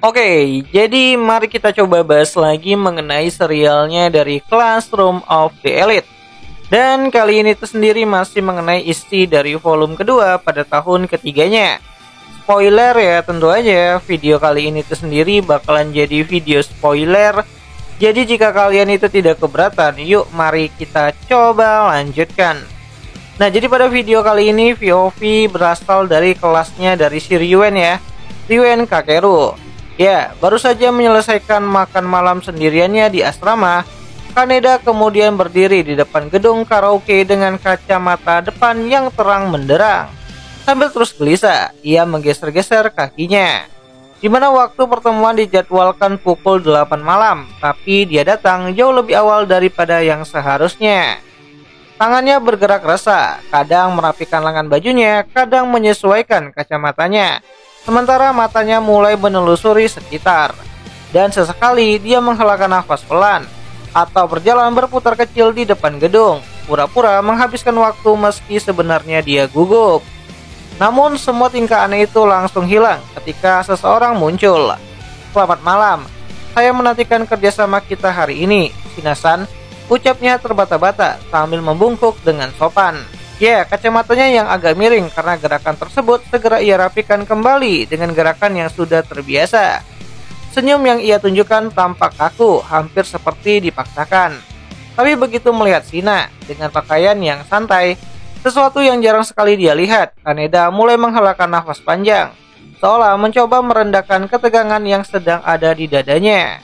Oke, jadi mari kita coba bahas lagi mengenai serialnya dari Classroom of the Elite. Dan kali ini itu sendiri masih mengenai isi dari volume kedua pada tahun ketiganya. Spoiler ya, tentu aja video kali ini itu sendiri bakalan jadi video spoiler. Jadi jika kalian itu tidak keberatan, yuk mari kita coba lanjutkan. Nah, jadi pada video kali ini VOV berasal dari kelasnya dari si Ryuen ya, Ryuen Kakeru. Ya, baru saja menyelesaikan makan malam sendiriannya di asrama, Kaneda kemudian berdiri di depan gedung karaoke dengan kacamata depan yang terang menderang. Sambil terus gelisah, ia menggeser-geser kakinya. Di mana waktu pertemuan dijadwalkan pukul 8 malam, tapi dia datang jauh lebih awal daripada yang seharusnya. Tangannya bergerak resah, kadang merapikan lengan bajunya, kadang menyesuaikan kacamatanya. Sementara matanya mulai menelusuri sekitar. Dan sesekali dia menghelakan nafas pelan atau berjalan berputar kecil di depan gedung, pura-pura menghabiskan waktu meski sebenarnya dia gugup. Namun semua tingkah aneh itu langsung hilang ketika seseorang muncul. "Selamat malam, saya menantikan kerjasama kita hari ini, Shina-san," ucapnya terbata-bata sambil membungkuk dengan sopan. Ya, kacamatanya yang agak miring karena gerakan tersebut segera ia rapikan kembali dengan gerakan yang sudah terbiasa. Senyum yang ia tunjukkan tampak kaku, hampir seperti dipaksakan. Tapi begitu melihat Shina dengan pakaian yang santai, sesuatu yang jarang sekali dia lihat, Kaneda mulai menghelakan nafas panjang, seolah mencoba merendahkan ketegangan yang sedang ada di dadanya.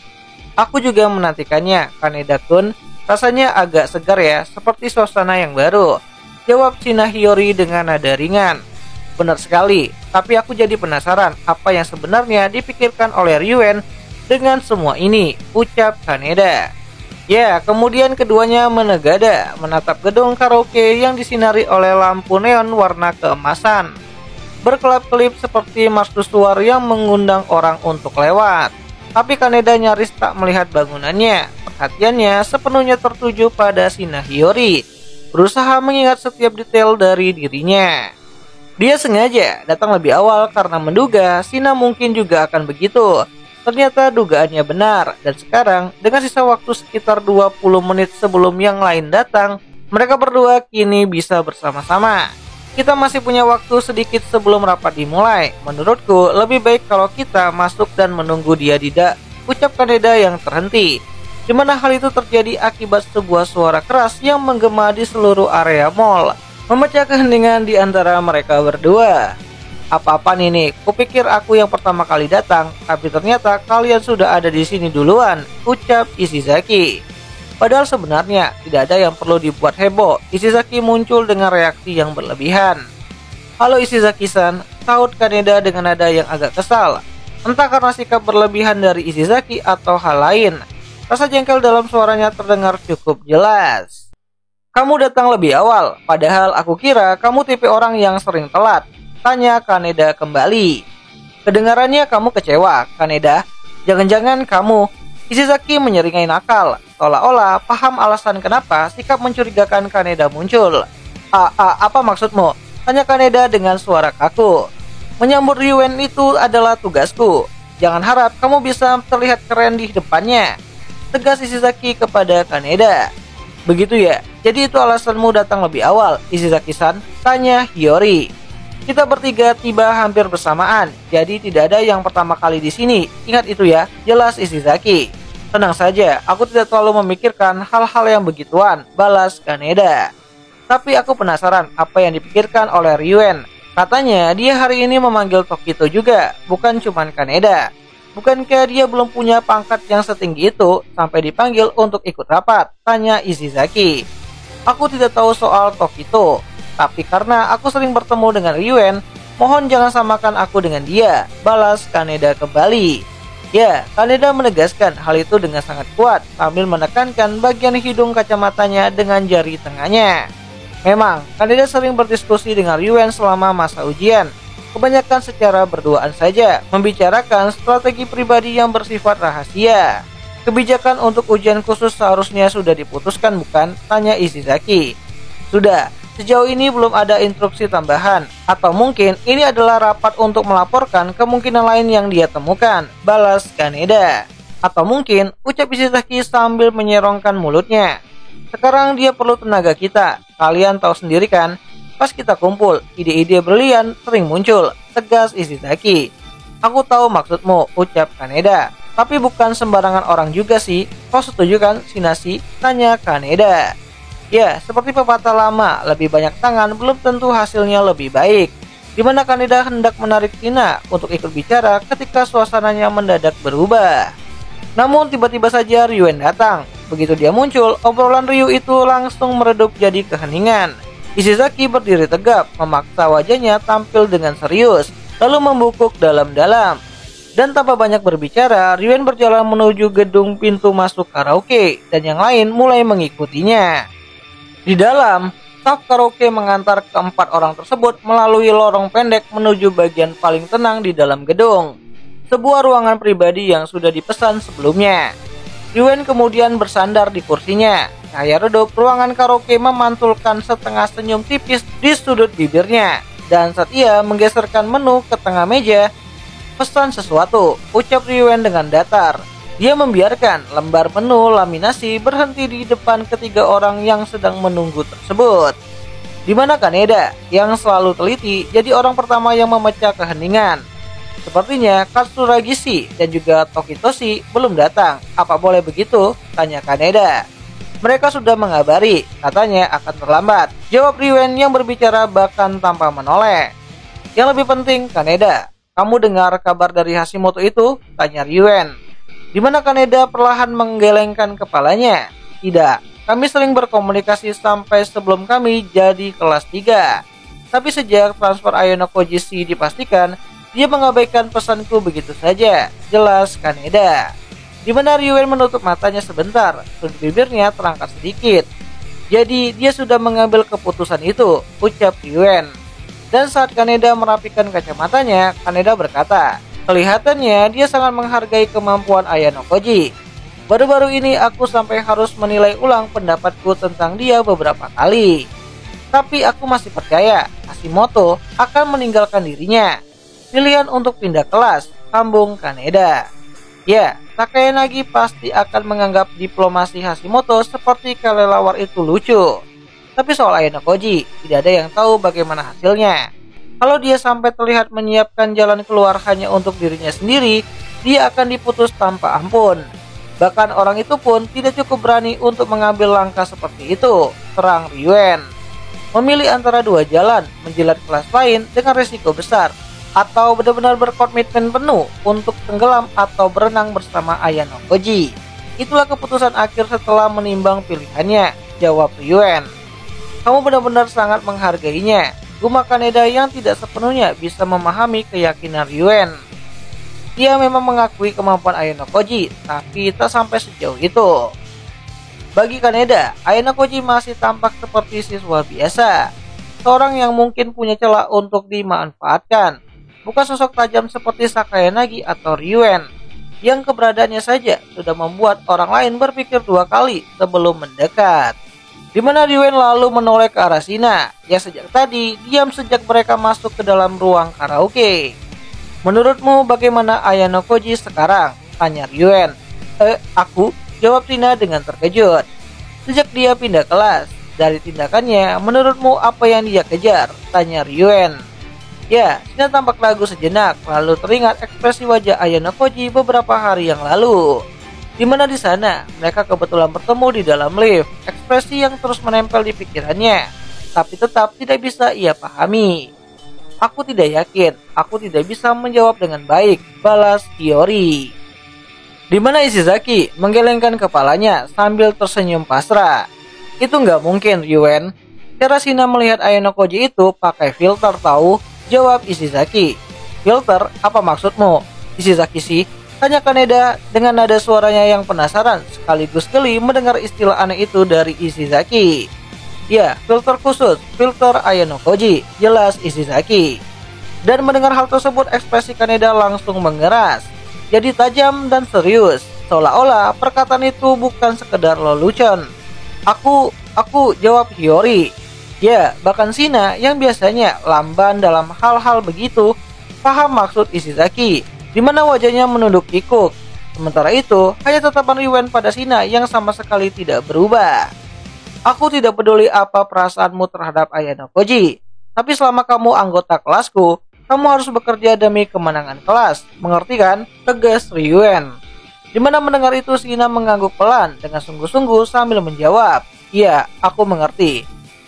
"Aku juga menantikannya, Kaneda-kun. Rasanya agak segar ya, seperti suasana yang baru," jawab Shina Hiyori dengan nada ringan. "Benar sekali, tapi aku jadi penasaran apa yang sebenarnya dipikirkan oleh Ryuen dengan semua ini," ucap Kaneda. Ya, kemudian keduanya menegada menatap gedung karaoke yang disinari oleh lampu neon warna keemasan, berkelap-kelip seperti mercusuar yang mengundang orang untuk lewat. Tapi Kaneda nyaris tak melihat bangunannya. Perhatiannya sepenuhnya tertuju pada Shina Hiyori, berusaha mengingat setiap detail dari dirinya. Dia sengaja datang lebih awal karena menduga Shina mungkin juga akan begitu. Ternyata dugaannya benar, dan sekarang dengan sisa waktu sekitar 20 menit sebelum yang lain datang, mereka berdua kini bisa bersama-sama. "Kita masih punya waktu sedikit sebelum rapat dimulai. Menurutku lebih baik kalau kita masuk dan menunggu dia tidak," ucap Kaneda yang terhenti. Di mana hal itu terjadi akibat sebuah suara keras yang menggema di seluruh area mall, memecah keheningan di antara mereka berdua. "Apa-apaan ini? Kupikir aku yang pertama kali datang, tapi ternyata kalian sudah ada di sini duluan," ucap Ishizaki. Padahal sebenarnya tidak ada yang perlu dibuat heboh. Ishizaki muncul dengan reaksi yang berlebihan. "Halo Ishizaki-san," sahut Kaneda dengan nada yang agak kesal. Entah karena sikap berlebihan dari Ishizaki atau hal lain, rasa jengkel dalam suaranya terdengar cukup jelas. "Kamu datang lebih awal, padahal aku kira kamu tipe orang yang sering telat," tanya Kaneda kembali. "Kedengarannya kamu kecewa, Kaneda. Jangan-jangan kamu..." Ishizaki menyeringai nakal, seolah-olah paham alasan kenapa sikap mencurigakan Kaneda muncul. Apa maksudmu?" tanya Kaneda dengan suara kaku. "Menyambut Ryuen itu adalah tugasku. Jangan harap kamu bisa terlihat keren di depannya," tegas Ishizaki kepada Kaneda. "Begitu ya, jadi itu alasanmu datang lebih awal, Ishizaki-san?" tanya Hiyori. "Kita bertiga tiba hampir bersamaan, jadi tidak ada yang pertama kali di sini. Ingat itu ya," jelas Ishizaki. "Tenang saja, aku tidak terlalu memikirkan hal-hal yang begituan," balas Kaneda. "Tapi aku penasaran apa yang dipikirkan oleh Ryuen. Katanya dia hari ini memanggil Tokito juga, bukan cuman Kaneda. Bukankah dia belum punya pangkat yang setinggi itu sampai dipanggil untuk ikut rapat?" tanya Ishizaki. "Aku tidak tahu soal Tokito, tapi karena aku sering bertemu dengan Ryuen, mohon jangan samakan aku dengan dia," balas Kaneda kembali. Ya, Kaneda menegaskan hal itu dengan sangat kuat sambil menekankan bagian hidung kacamatanya dengan jari tengahnya. Memang, Kaneda sering berdiskusi dengan Ryuen selama masa ujian, kebanyakan secara berduaan saja, membicarakan strategi pribadi yang bersifat rahasia. "Kebijakan untuk ujian khusus seharusnya sudah diputuskan bukan?" tanya Ishizaki. "Sudah, Sejauh ini belum ada instruksi tambahan, atau mungkin ini adalah rapat untuk melaporkan kemungkinan lain yang dia temukan, balas Kaneda. Atau mungkin, ucap Ishizaki sambil menyerongkan mulutnya. Sekarang dia perlu tenaga kita, kalian tahu sendiri kan? Pas kita kumpul, ide-ide brilian sering muncul, tegas Ishizaki. Aku tahu maksudmu, ucap Kaneda. Tapi bukan sembarangan orang juga sih. Kau setuju kan, Shinashi? Tanya Kaneda. Ya, seperti pepatah lama, lebih banyak tangan belum tentu hasilnya lebih baik. Dimana Kaneda hendak menarik Tina untuk ikut bicara ketika suasananya mendadak berubah. Namun tiba-tiba saja Ryuen datang. Begitu dia muncul, obrolan Ryu itu langsung meredup jadi keheningan. Ishizaki berdiri tegap, memaksa wajahnya tampil dengan serius, lalu membungkuk dalam-dalam. Dan tanpa banyak berbicara, Ryuen berjalan menuju gedung pintu masuk karaoke, dan yang lain mulai mengikutinya. Di dalam, staf karaoke mengantar keempat orang tersebut melalui lorong pendek menuju bagian paling tenang di dalam gedung. Sebuah ruangan pribadi yang sudah dipesan sebelumnya. Ryuen kemudian bersandar di kursinya. Cahaya redup ruangan karaoke memantulkan setengah senyum tipis di sudut bibirnya. Dan saat ia menggeserkan menu ke tengah meja, pesan sesuatu, ucap Ryuen dengan datar. Dia membiarkan lembar menu laminasi berhenti di depan ketiga orang yang sedang menunggu tersebut. Di mana Kaneda, yang selalu teliti, jadi orang pertama yang memecah keheningan. Sepertinya Katsuragi dan juga Tokitoshi belum datang. Apa boleh begitu? Tanya Kaneda. Mereka sudah mengabari, katanya akan terlambat. Jawab Ryuen yang berbicara bahkan tanpa menoleh. Yang lebih penting, Kaneda, kamu dengar kabar dari Hashimoto itu? Tanya Ryuen. Di mana Kaneda perlahan menggelengkan kepalanya. Tidak, kami sering berkomunikasi sampai sebelum kami jadi kelas 3. Tapi sejak transfer Ayano Koji dipastikan, dia mengabaikan pesanku begitu saja, jelas Kaneda. Di mana Ryuen menutup matanya sebentar, sudut bibirnya terangkat sedikit. Jadi dia sudah mengambil keputusan itu, ucap Ryuen. Dan saat Kaneda merapikan kacamatanya, Kaneda berkata, kelihatannya dia sangat menghargai kemampuan Ayano Koji. Baru-baru ini aku sampai harus menilai ulang pendapatku tentang dia beberapa kali. Tapi aku masih percaya Hashimoto akan meninggalkan dirinya. Pilihan untuk pindah kelas, sambung Kaneda. Ya, Takayanagi pasti akan menganggap diplomasi Hashimoto seperti kelelawar itu lucu. Tapi soal Ayano Koji, tidak ada yang tahu bagaimana hasilnya. Kalau dia sampai terlihat menyiapkan jalan keluar hanya untuk dirinya sendiri, dia akan diputus tanpa ampun. Bahkan orang itu pun tidak cukup berani untuk mengambil langkah seperti itu, terang Ryuen. Memilih antara dua jalan, menjilat kelas lain dengan resiko besar, atau benar-benar berkomitmen penuh untuk tenggelam atau berenang bersama Ayano Koji. Itulah keputusan akhir setelah menimbang pilihannya, jawab Ryuen. Kamu benar-benar sangat menghargainya, gumam Kaneda yang tidak sepenuhnya bisa memahami keyakinan Ryuen. Dia memang mengakui kemampuan Ayano Koji, tapi tak sampai sejauh itu. Bagi Kaneda, Ayano Koji masih tampak seperti siswa biasa, seorang yang mungkin punya celah untuk dimanfaatkan, bukan sosok tajam seperti Takayanagi atau Ryuen, yang keberadaannya saja sudah membuat orang lain berpikir dua kali sebelum mendekat. Di mana Ryuen lalu menoleh ke arah Shina, yang sejak tadi diam sejak mereka masuk ke dalam ruang karaoke. Menurutmu bagaimana Ayano Koji sekarang? Tanya Ryuen. Aku? Jawab Shina dengan terkejut. Sejak dia pindah kelas, dari tindakannya, menurutmu apa yang dia kejar? Tanya Ryuen. Ya, Shina tampak ragu sejenak, lalu teringat ekspresi wajah Ayano Koji beberapa hari yang lalu. Di mana di sana mereka kebetulan bertemu di dalam lift, ekspresi yang terus menempel di pikirannya, tapi tetap tidak bisa ia pahami. Aku tidak yakin, aku tidak bisa menjawab dengan baik, balas Hiyori. Di mana Ishizaki menggelengkan kepalanya sambil tersenyum pasrah. Itu nggak mungkin, Ryuen. Cara Shina melihat Ayano Koji itu pakai filter tahu, jawab Ishizaki. Filter? Apa maksudmu? Ishizaki sih? Tanya Kaneda dengan nada suaranya yang penasaran sekaligus geli mendengar istilah aneh itu dari Ishizaki. Ya, filter khusus, filter Ayano Koji, jelas Ishizaki. Dan mendengar hal tersebut ekspresi Kaneda langsung mengeras, jadi tajam dan serius, seolah-olah perkataan itu bukan sekedar lelucon. Aku, jawab Hiyori. Ya, bahkan Shina yang biasanya lamban dalam hal-hal begitu, paham maksud Ishizaki, di mana wajahnya menunduk kikuk. Sementara itu, hanya tatapan Ryuen pada Shina yang sama sekali tidak berubah. Aku tidak peduli apa perasaanmu terhadap Ayano Koji, tapi selama kamu anggota kelasku, kamu harus bekerja demi kemenangan kelas. Mengerti kan? Tegas Ryuen. Dimana mendengar itu, Shina mengangguk pelan dengan sungguh-sungguh sambil menjawab, "Iya, aku mengerti."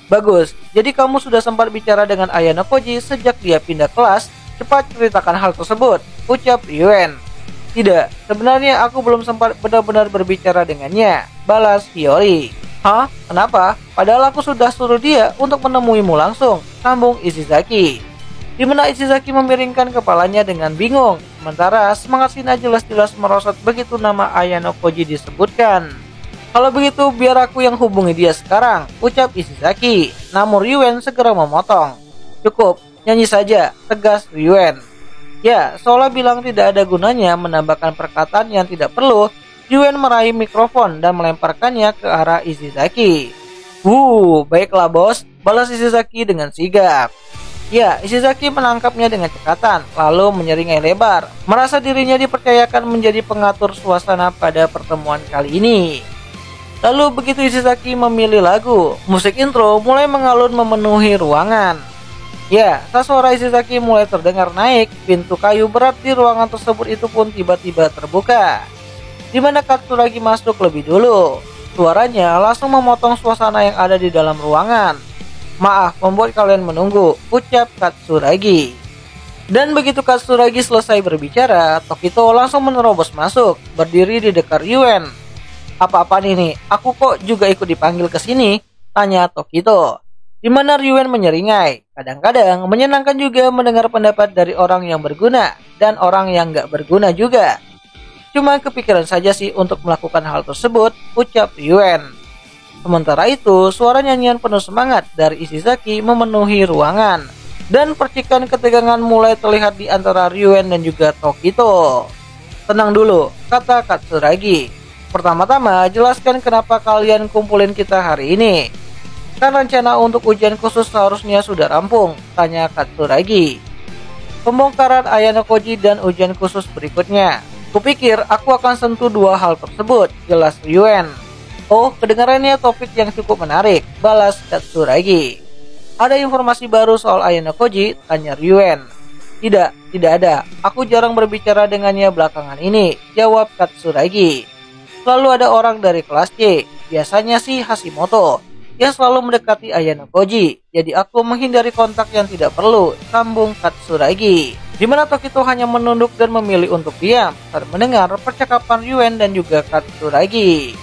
"Bagus, jadi kamu sudah sempat bicara dengan Ayano Koji sejak dia pindah kelas? Cepat ceritakan hal tersebut," ucap Ryuen. "Tidak, sebenarnya aku belum sempat benar-benar berbicara dengannya," balas Hiyori. "Hah? Kenapa? Padahal aku sudah suruh dia untuk menemuimu langsung," sambung Ishizaki. Di mana Ishizaki memiringkan kepalanya dengan bingung, sementara semangat Shina jelas-jelas merosot begitu nama Ayano Koji disebutkan. "Kalau begitu biar aku yang hubungi dia sekarang," ucap Ishizaki. Namun Ryuen segera memotong. "Cukup, nyanyi saja," tegas Ryuen. Ya, seolah bilang tidak ada gunanya menambahkan perkataan yang tidak perlu, Ryuen meraih mikrofon dan melemparkannya ke arah Ishizaki. Baiklah bos," balas Ishizaki dengan sigap. Ya, Ishizaki menangkapnya dengan cekatan, lalu menyeringai lebar, merasa dirinya dipercayakan menjadi pengatur suasana pada pertemuan kali ini. Lalu begitu Ishizaki memilih lagu, musik intro mulai mengalun memenuhi ruangan. Ya, saat suara Ishizaki mulai terdengar naik, pintu kayu berat di ruangan tersebut itu pun tiba-tiba terbuka, di mana Katsuragi masuk lebih dulu. Suaranya langsung memotong suasana yang ada di dalam ruangan. "Maaf membuat kalian menunggu," ucap Katsuragi. Dan begitu Katsuragi selesai berbicara, Tokito langsung menerobos masuk, berdiri di dekat Ryuen. "Apa-apaan ini? Aku kok juga ikut dipanggil ke sini?" tanya Tokito. Di mana Ryuen menyeringai. Kadang-kadang menyenangkan juga mendengar pendapat dari orang yang berguna dan orang yang gak berguna juga. "Cuma kepikiran saja sih untuk melakukan hal tersebut," ucap Ryuen. Sementara itu, suara nyanyian penuh semangat dari Ishizaki memenuhi ruangan, dan percikan ketegangan mulai terlihat di antara Ryuen dan juga Tokito. "Tenang dulu," kata Katsuragi. "Pertama-tama, jelaskan kenapa kalian kumpulin kita hari ini. Kan rencana untuk ujian khusus seharusnya sudah rampung," tanya Katsuragi. "Pembongkaran Ayano Koji dan ujian khusus berikutnya. Kupikir aku akan sentuh dua hal tersebut," jelas Ryuen. "Oh, kedengarannya topik yang cukup menarik," balas Katsuragi. "Ada informasi baru soal Ayano Koji?" tanya Ryuen. Tidak ada. Aku jarang berbicara dengannya belakangan ini," jawab Katsuragi. "Selalu ada orang dari kelas C, biasanya sih Hashimoto, yang selalu mendekati Ayano Koji. Jadi aku menghindari kontak yang tidak perlu," sambung Katsuragi. Di mana Tokito hanya menunduk dan memilih untuk diam saat mendengar percakapan Ryuen dan juga Katsuragi.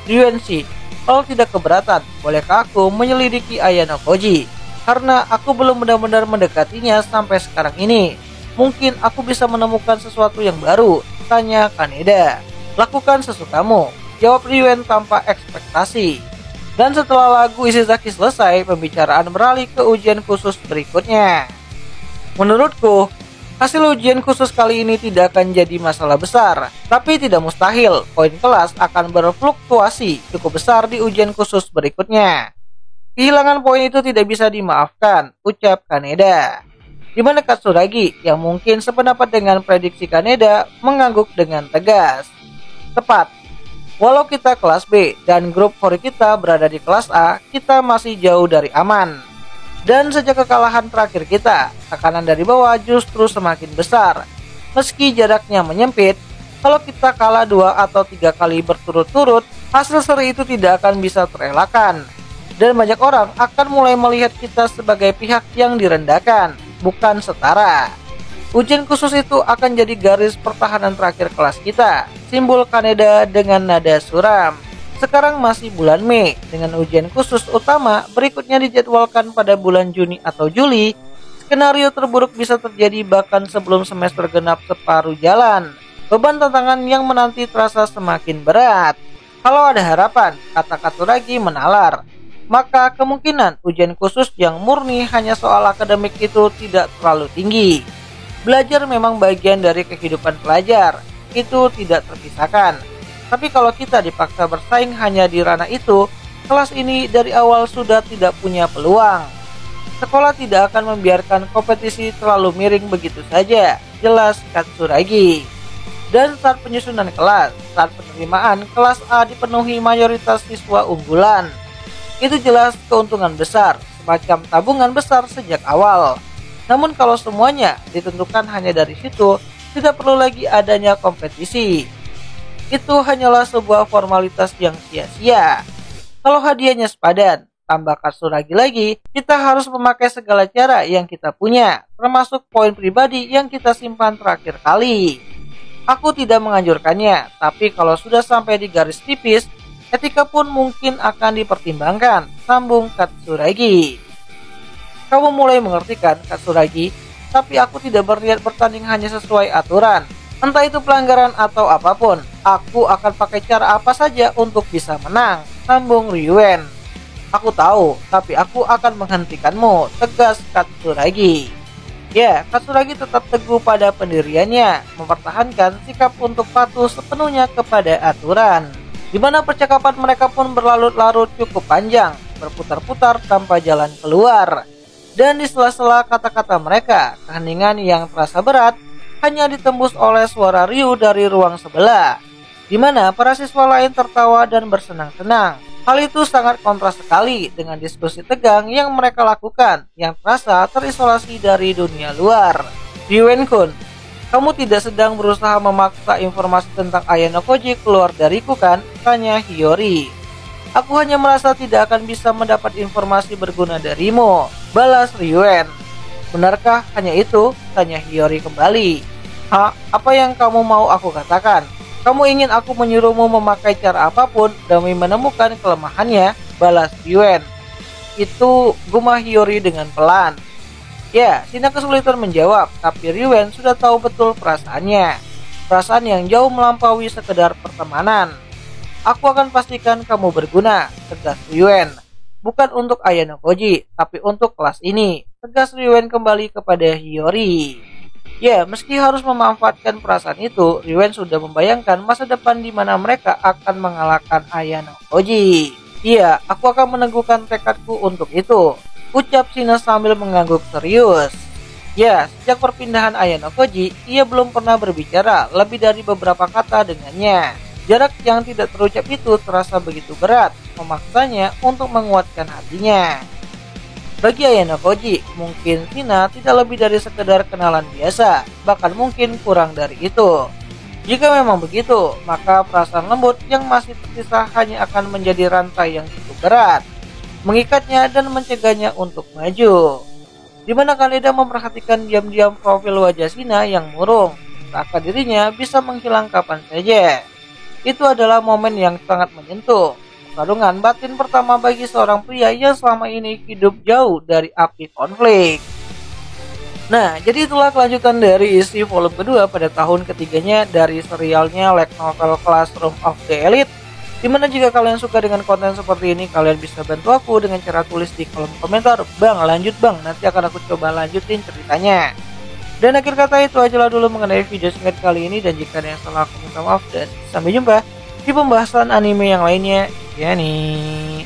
"Ryuen sih, kalau tidak keberatan, bolehkah aku menyelidiki Ayano Koji? Karena aku belum benar-benar mendekatinya sampai sekarang ini. Mungkin aku bisa menemukan sesuatu yang baru," tanya Kaneda. "Lakukan sesukamu," jawab Ryuen tanpa ekspektasi. Dan setelah lagu Ishizaki selesai, pembicaraan beralih ke ujian khusus berikutnya. "Menurutku, hasil ujian khusus kali ini tidak akan jadi masalah besar, tapi tidak mustahil poin kelas akan berfluktuasi cukup besar di ujian khusus berikutnya. Kehilangan poin itu tidak bisa dimaafkan," ucap Kaneda. Di mana Katsuragi, yang mungkin sependapat dengan prediksi Kaneda, mengangguk dengan tegas. "Tepat. Walau kita kelas B dan grup Hori kita berada di kelas A, kita masih jauh dari aman. Dan sejak kekalahan terakhir kita, tekanan dari bawah justru semakin besar. Meski jaraknya menyempit, kalau kita kalah 2 atau 3 kali berturut-turut, hasil seri itu tidak akan bisa terelakkan. Dan banyak orang akan mulai melihat kita sebagai pihak yang direndahkan, bukan setara. Ujian khusus itu akan jadi garis pertahanan terakhir kelas kita," simbol Kaneda dengan nada suram. "Sekarang masih bulan Mei, dengan ujian khusus utama berikutnya dijadwalkan pada bulan Juni atau Juli. Skenario terburuk bisa terjadi bahkan sebelum semester genap separuh jalan. Beban tantangan yang menanti terasa semakin berat. Kalau ada harapan," kata Katsuragi menalar, "maka kemungkinan ujian khusus yang murni hanya soal akademik itu tidak terlalu tinggi. Belajar memang bagian dari kehidupan pelajar, itu tidak terpisahkan. Tapi kalau kita dipaksa bersaing hanya di ranah itu, kelas ini dari awal sudah tidak punya peluang. Sekolah tidak akan membiarkan kompetisi terlalu miring begitu saja, jelas Katsuragi. Dan saat penyusunan kelas, saat penerimaan, kelas A dipenuhi mayoritas siswa unggulan. Itu jelas keuntungan besar, semacam tabungan besar sejak awal. Namun kalau semuanya ditentukan hanya dari situ, tidak perlu lagi adanya kompetisi. Itu hanyalah sebuah formalitas yang sia-sia. Kalau hadiahnya sepadan, tambah Katsuragi lagi, kita harus memakai segala cara yang kita punya, termasuk poin pribadi yang kita simpan terakhir kali. Aku tidak menganjurkannya, tapi kalau sudah sampai di garis tipis, etika pun mungkin akan dipertimbangkan, sambung Katsuragi. Kamu mulai mengerti kan, Katsuragi? Tapi aku tidak berniat bertanding hanya sesuai aturan. Entah itu pelanggaran atau apapun, aku akan pakai cara apa saja untuk bisa menang, sambung Ryuen. Aku tahu, tapi aku akan menghentikanmu, tegas Katsuragi. Ya, Katsuragi tetap teguh pada pendiriannya, mempertahankan sikap untuk patuh sepenuhnya kepada aturan. Di mana percakapan mereka pun berlarut-larut cukup panjang, berputar-putar tanpa jalan keluar. Dan di sela-sela kata-kata mereka, keheningan yang terasa berat hanya ditembus oleh suara Ryu dari ruang sebelah, di mana para siswa lain tertawa dan bersenang-senang. Hal itu sangat kontras sekali dengan diskusi tegang yang mereka lakukan yang terasa terisolasi dari dunia luar. Ryuen-kun, kamu tidak sedang berusaha memaksa informasi tentang Ayano Koji keluar dariku kan? Tanya Hiyori. Aku hanya merasa tidak akan bisa mendapat informasi berguna darimu, balas Ryuen. Benarkah hanya itu? Tanya Hiyori kembali. Apa yang kamu mau aku katakan? Kamu ingin aku menyuruhmu memakai cara apapun demi menemukan kelemahannya, balas Ryuen. Itu, gumah Hiyori dengan pelan. Ya, Shina kesulitan menjawab, tapi Ryuen sudah tahu betul perasaannya. Perasaan yang jauh melampaui sekedar pertemanan. Aku akan pastikan kamu berguna, tegas Ryuen. Bukan untuk Ayano Koji, tapi untuk kelas ini, tegas Ryuen kembali kepada Hiyori. Ya, meski harus memanfaatkan perasaan itu, Ryuen sudah membayangkan masa depan di mana mereka akan mengalahkan Ayano Koji. Iya, aku akan meneguhkan tekadku untuk itu, ucap Shina sambil mengangguk serius. Ya, sejak perpindahan Ayano Koji, ia belum pernah berbicara lebih dari beberapa kata dengannya. Jarak yang tidak terucap itu terasa begitu berat, memaksanya untuk menguatkan hatinya. Bagi Ayano Koji, mungkin Shina tidak lebih dari sekedar kenalan biasa, bahkan mungkin kurang dari itu. Jika memang begitu, maka perasaan lembut yang masih tersisa hanya akan menjadi rantai yang cukup berat, mengikatnya dan mencegahnya untuk maju. Di mana Kaneda memperhatikan diam-diam profil wajah Shina yang murung, seakan dirinya bisa menghilang kapan saja. Itu adalah momen yang sangat menyentuh. Pertarungan batin pertama bagi seorang pria yang selama ini hidup jauh dari api konflik. Nah, jadi itulah kelanjutan dari isi volume kedua pada tahun ketiganya dari serialnya light novel Classroom of the Elite. Dimana jika kalian suka dengan konten seperti ini, kalian bisa bantu aku dengan cara tulis di kolom komentar. Bang, lanjut bang, nanti akan aku coba lanjutin ceritanya. Dan akhir kata itu ajalah dulu mengenai video singkat kali ini, dan jika ada yang salah aku minta maaf dan sampai jumpa di pembahasan anime yang lainnya. Ya nih.